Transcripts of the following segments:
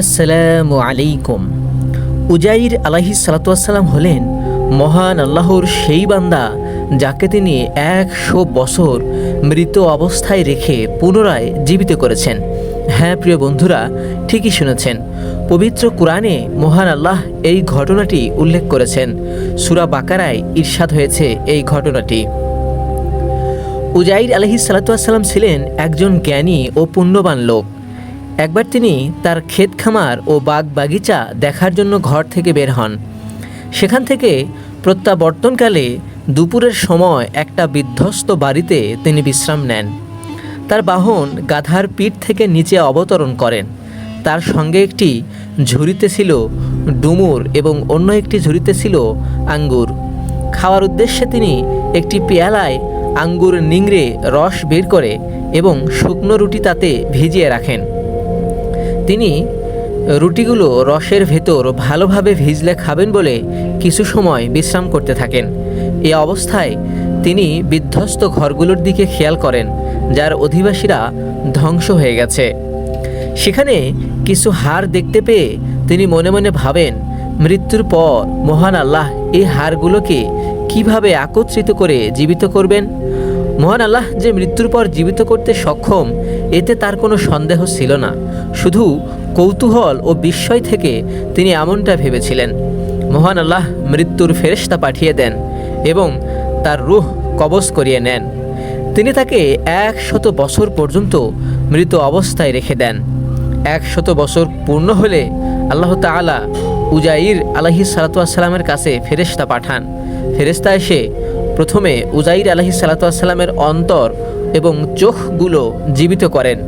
আসসালামু আলাইকুম। উজাইর আলাইহিস সালাতু ওয়াসসালাম হলেন মহান আল্লাহর সেই বান্দা যাকে তিনি 100 বছর মৃত অবস্থায় রেখে পুনরায় জীবিত করেছেন। হ্যাঁ প্রিয় বন্ধুরা, ঠিকই শুনেছেন। পবিত্র কোরআনে মহান আল্লাহ এই ঘটনাটি উল্লেখ করেছেন। সূরা বাকারায় ইরশাদ হয়েছে এই ঘটনাটি। উজাইর আলাইহিস সালাতু ওয়াসসালাম ছিলেন একজন জ্ঞানী ও পুণ্যবান লোক। একবার তিনি তার ক্ষেত খামার ও বাগ বাগিচা দেখার জন্য ঘর থেকে বের হন। সেখান থেকে প্রত্যাবর্তনকালে দুপুরের সময় একটা বিধ্বস্ত বাড়িতে তিনি বিশ্রাম নেন। তার বাহন গাধার পিঠ থেকে নিচে অবতরণ করেন। তার সঙ্গে একটি ঝুড়িতে ছিল ডুমুর এবং অন্য একটি ঝুড়িতে ছিল আঙ্গুর। খাওয়ার উদ্দেশ্যে তিনি একটি পেয়ালায় আঙ্গুর নিংড়ে রস বের করে এবং শুকনো রুটি তাতে ভিজিয়ে রাখেন। তিনি রুটিগুলো রসের ভেতর ভালোভাবে ভিজলে খাবেন বলে কিছু সময় বিশ্রাম করতে থাকেন। এই অবস্থায় তিনি বিধ্বস্ত ঘরগুলোর দিকে খেয়াল করেন, যার অধিবাসীরা ধ্বংস হয়ে গেছে। সেখানে কিছু হাড় দেখতে পেয়ে তিনি মনে মনে ভাবেন, মৃত্যুর পর মহান আল্লাহ এই হাড়গুলোকে কিভাবে একত্রিত করে জীবিত করবেন। মহান আল্লাহ যে মৃত্যুর পর জীবিত করতে সক্ষম, এতে তার কোনো সন্দেহ ছিল না। শুধু কৌতূহল ও বিস্ময় থেকে তিনি এমনটা ভেবেছিলেন। মহান আল্লাহ মৃত্যুর ফেরেশতা পাঠিয়ে দেন এবং তার রূহ কবজ করিয়ে নেন। তিনি তাকে 100 বছর পর্যন্ত মৃত অবস্থায় রেখে দেন। 100 বছর পূর্ণ হলে আল্লাহ তাআলা উজাইর আলাইহিস সালাতু ওয়াসসালামের কাছে ফেরেশতা পাঠান। ফেরেশতা এসে প্রথমে উজাইর আলাইহিস সালাতু ওয়াসসালামের অন্তর এবং চোখগুলো জীবিত করেন,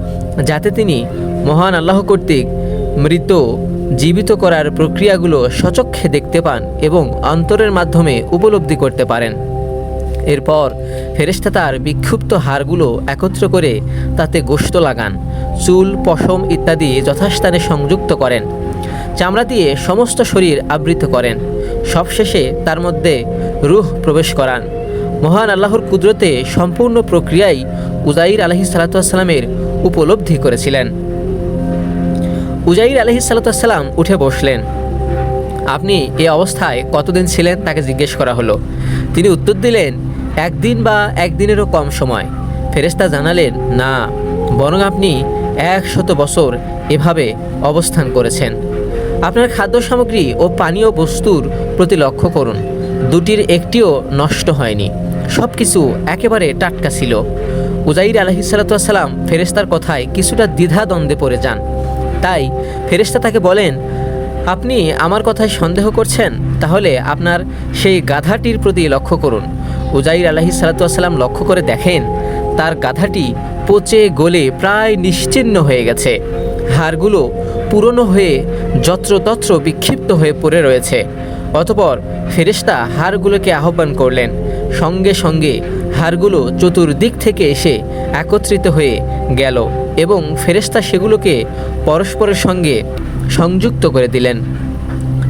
যাতে তিনি মহান আল্লাহ কর্তৃক মৃত জীবিত করার প্রক্রিয়াগুলো সচক্ষে দেখতে পান এবং অন্তরের মাধ্যমে উপলব্ধি করতে পারেন। এরপর ফেরেশতা তার বিক্ষুব্ধ হাড়গুলো একত্র করে তাতে গোশত লাগান, চুল, পশম ইত্যাদি যথাস্থানে সংযুক্ত করেন, চামড়া দিয়ে সমস্ত শরীর আবৃত করেন। সবশেষে তার মধ্যে রূহ প্রবেশ করান। মহান আল্লাহর কুদরতে সম্পূর্ণ প্রক্রিয়াই উজাইর আলাইহিস সালাতু ওয়াসসালামের উপলব্ধি করেছিলেন। উজাইর আলাইহিস সালাতু ওয়াসসালাম উঠে বসলেন। আপনি এই অবস্থায় কতদিন ছিলেন তাকে জিজ্ঞেস করা হলো। তিনি উত্তর দিলেন, 1 দিন বা 1 দিনেরও কম সময়। ফেরেশতা জানালেন, না, বরং আপনি 100 বছর এভাবে অবস্থান করেছেন। আপনার খাদ্য সামগ্রী ও পানীয় বস্তুর প্রতি লক্ষ্য করুন, দুটির একটিও নষ্ট হয়নি, সব কিছু একেবারে টাটকা ছিল। উজাইর আলাইহিস সালাতু ওয়াসসালাম ফেরেশতার কথায় কিছুটা দ্বিধাদ্বন্দ্বে পড়ে যান। তাই ফেরেশতা তাকে বলেন, আপনি আমার কথায় সন্দেহ করছেন, তাহলে আপনার সেই গাধাটির প্রতি লক্ষ্য করুন। উজাইর আলাইহিস সালাতু ওয়াসসালাম লক্ষ্য করে দেখেন তার গাধাটি পচে গলে প্রায় নিশ্চিহ্ন হয়ে গেছে। হাড়গুলো পুরনো হয়ে যত্রতত্র বিক্ষিপ্ত হয়ে পড়ে রয়েছে। অতঃপর ফেরেশতা হাড়গুলোকে আহ্বান করলেন। সঙ্গে সঙ্গে হাড়গুলো চতুর্দিক থেকে এসে একত্রিত হয়ে গেল এবং ফেরেশতা সেগুলোকে পরস্পরের সঙ্গে সংযুক্ত করে দিলেন।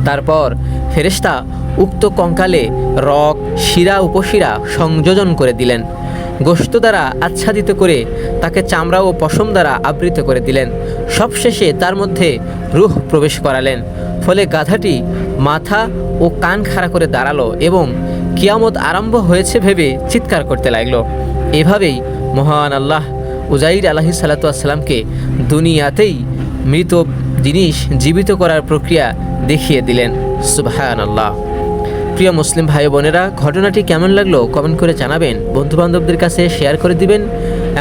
তারপর ফেরেশতা উক্ত কঙ্কালে রগ, শিরা, উপশিরা সংযোজন করে দিলেন। গোশত দ্বারা আচ্ছাদিত করে তাকে চামড়া ও পশম দ্বারা আবৃত করে দিলেন। সবশেষে তার মধ্যে রূহ প্রবেশ করালেন। ফলে গাধাটি মাথা ও কান খাড়া করে দাঁড়ালো এবং কিয়ামত আরম্ভ হয়েছে ভেবে চিৎকার করতে লাগলো। এভাবেই মহান আল্লাহ উজাইর আলাইহিস সালাতু ওয়াসসালামকে দুনিয়াতেই মৃত জিনিস জীবিত করার প্রক্রিয়া দেখিয়ে দিলেন। সুবহানাল্লাহ। প্রিয় মুসলিম ভাই বোনেরা, ঘটনাটি কেমন লাগলো কমেন্ট করে জানাবেন, বন্ধুবান্ধবদের কাছে শেয়ার করে দিবেন।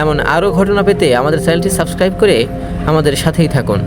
এমন আরও ঘটনা পেতে আমাদের চ্যানেলটি সাবস্ক্রাইব করে আমাদের সাথেই থাকুন।